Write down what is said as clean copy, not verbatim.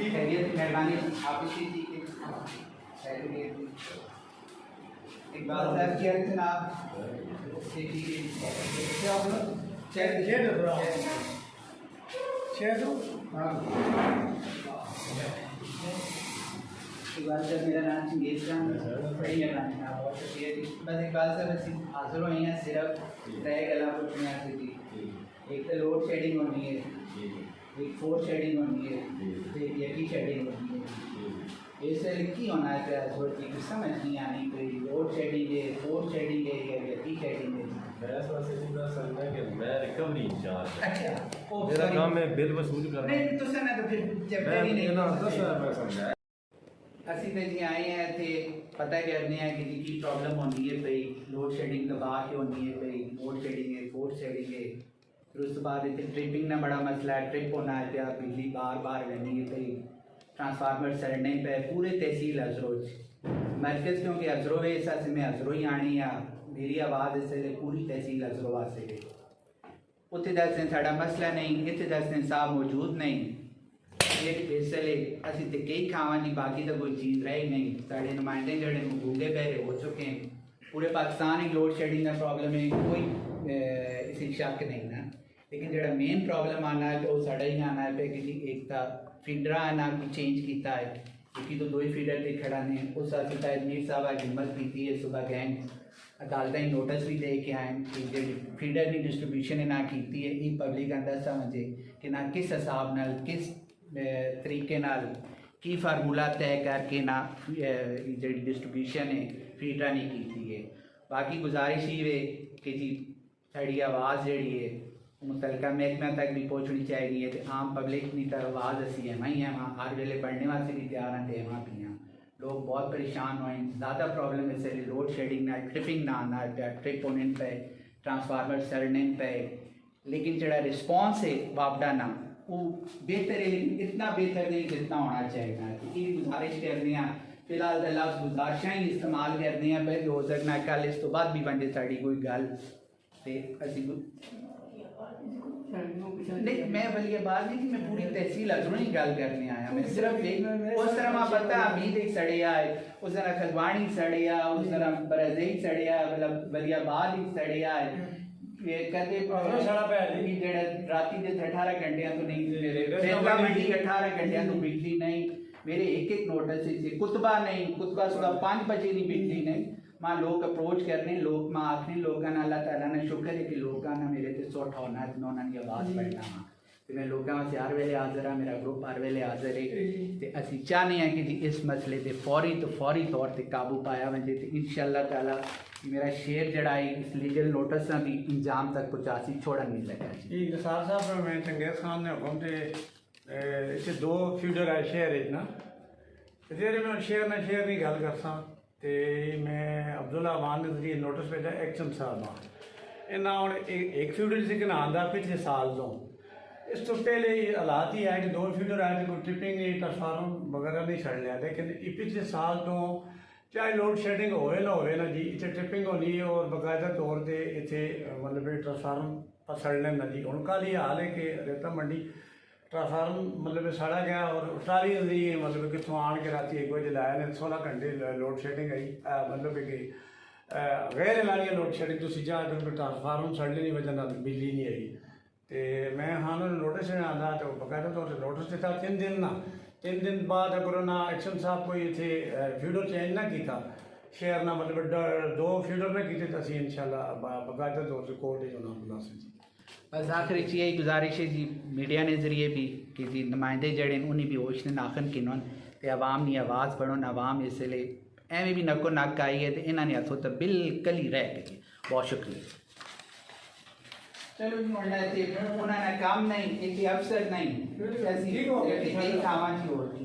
खैरियत मेहरबानी आप इसी की एक बात साहब किया थे ना आप इकबाल साहब मेरा नाम चंगेज खान बड़ी मेहरबानी बहुत शुक्रिया जी। बस इकबाल साहब असी हाजिर हुए हैं सिर्फ रह गला पुछने थी एक तो लोड शेडिंग होनी है एक फोर शेडिंग होनी है एक यकी शेडिंग होनी है इससे लिखी होना है क्या थोड़ी समझ नहीं आनी कोई लोड शेडिंग है फोर शेडिंग है या यकी शेडिंग है। मैं वैसे पूरा समझा कि मैं रिकवरी इंचार्ज अच्छा मेरा काम है बिल वसूल करना नहीं तो सर ना तो फिर जब भी नहीं मैं समझा ਅਸੀਂ ਤੇ ਜੀ ਆਏ हैं ਇੱਥੇ पता करने हैं कि की प्रॉब्लम होनी है पई लोड शेडिंग दबा के होनी है पई लोड शेडिंग है फोर्स शेडिंग है फिर उस बाद इतने ट्रिपिंग का बड़ा मसला है ट्रिप होना है पिया बिजली बार बार रहनी है पई ट्रांसफार्मर सड़ने पे पूरे तहसील अजरोज मरकज़ क्योंकि अजरो है इस से में अजरो ही आनी है मेरी आवाज़ इसलिए पूरी तहसील अजरो वास्ते गई उत्थे दस दिन साड़ा मसला नहीं इतने 10 दिन साहब मौजूद नहीं इसलिए असी तो कई खावा नहीं बाकी तो कोई चीज़ रही नहीं साढ़े नुमाइंदे जड़े गूंगे पैरे हो चुके हैं पूरे पाकिस्तान ही लोड शेडिंग का प्रॉब्लम है कोई इसी शक नहीं ना लेकिन जो मेन प्रॉब्लम आना है तो साढ़ा ही आना है कि जी एक तो फीडर आना चेंज किया है क्योंकि तो दो ही फीडर से खड़ा ने उस तहत मीर साहब हिम्मत की है सुबह गए अदालत ही नोटिस भी दे के आए कि जो फीडर की डिस्ट्रीब्यूशन ना की है ये पब्लिक अंदर समझे कि ना किस हिसाब न किस तरीके नाल की फार्मूला तय करके ना जी डिस्ट्रीब्यूशन है फीडर नहीं की है। बाकी गुजारिश ही वे कि जी साड़ी आवाज़ जी है मुतलका महकमे तक भी पहुँचनी चाहिए तो आम पब्लिक की तो आवाज़ असी है ही है वहाँ हर वेले पढ़ने वास्ते भी तैयार हैं तो वहाँ भी हैं लोग बहुत परेशान हुए ज़्यादा प्रॉब्लम इसलिए लोड शेडिंग ना ट्रिपिंग ना आना ट्रिप होने पे ट्रांसफार्मर सड़ने पे लेकिन जो रिस्पॉन्स है वापडा ना वो बेहतर है लेकिन इतना बेहतर नहीं जितना होना चाहिए ये गुजारिश करने हैं फिलहाल तो लफ्ज़ गुजारिशा ही इस्तेमाल करने हैं फिर हो सकना कल इस तो बाद भी बंदे साड़ी कोई गल तो असी नहीं मैं बल्कि बात नहीं कि मैं पूरी तहसील अजरों ही गल करने आया मैं सिर्फ एक उस तरह मैं पता अमीद एक सड़िया है उस तरह खलवानी सड़िया उस तरह बरजे ही सड़िया मतलब वलियाबाद ही सड़िया है ये कहते राती के 18 घंटे तो नहीं 18 घंटे तो बिजली नहीं मेरे एक एक नोटिस से कुतबा नहीं कुतबा सुबह 5 बजे नहीं बिजली नहीं मां लोग अप्रोच करने लोग मां आखने लोगों ने अल्लाह ताला ने शुक्र है कि लोगों ने मेरे ते सौठा होना है उन्होंने आवाज़ पढ़ना हाँ तो मैं लोगों से हर वेले हाजिर हाँ मेरा ग्रुप हर वेले हाजिर है तो असी चाहते हैं कि जी इस मसले पर फौरी तौर पर काबू पाया वजे तो इंशाअल्लाह ताला मेरा शेर जड़ा है इस लीगल नोटिस भी इंजाम तक पहुँचासी छोड़न नहीं लगा जी निसार साहब मैं चंगेज़ खान ने हुक्म से इतने 2 फीडर है शहर ना जेरे मैं शेर नहीं गल करसा तो मैं अब्दुल्ला अमान ने जरिए नोटिस भेजा एक्शन साहब इन्ना हम एक फीडर से कि आंदा पिछले साल तो इस तो पहले हालात ही है कि 2 फीडर आए कोई ट्रिपिंग नहीं ट्रांसफार्मर वगैरह नहीं छड़ लिया लेकिन पिछले साल तो चाहे लोड शेडिंग होवे ना जी इतने ट्रिपिंग होनी है और बाकायदा तौर पर इतने मतलब ट्रांसफार्मर सड़ने ना जी हूँ कल ये हाल है कि रेता मंडी ट्रांसफार्मर मतलब सड़ा गया और ट्राली दी मतलब कितों आन के रात 1 बजे लाया ने 16 घंटे लोड शेडिंग आई मतलब कि गैर एलानिया लोड शेडिंग तो सीजा ट्रांसफार्मर सड़ने की वजह बिजली नहीं आई तो मैं हाँ नोटिस आंदा तो बाकायदा तौर पर नोटिस दिता 3 दिन बाद अगर ना एक्शन साहब कोई इतने फीडर चेंज ना किया शेयर ना मतलब 2 फीडर ना किए तो असी इंशाल्लाह बाकायदा तौर पर कोर्ट होना बुला सकते बस आखिर यही गुजारिश है जी मीडिया ने जरिए भी कि जी नुमाइंदे जड़े उन्हें भी होश ने नाखन किन तो आवाम की आवाज़ बढ़न आवाम इसलिए एवं भी नक्को नक आई है तो इन्होंने हथों तो बिल्कुल ही रह गई बहुत शुक्रिया। चलो उन्होंने काम नहीं एक अफसर नहीं खावा की होती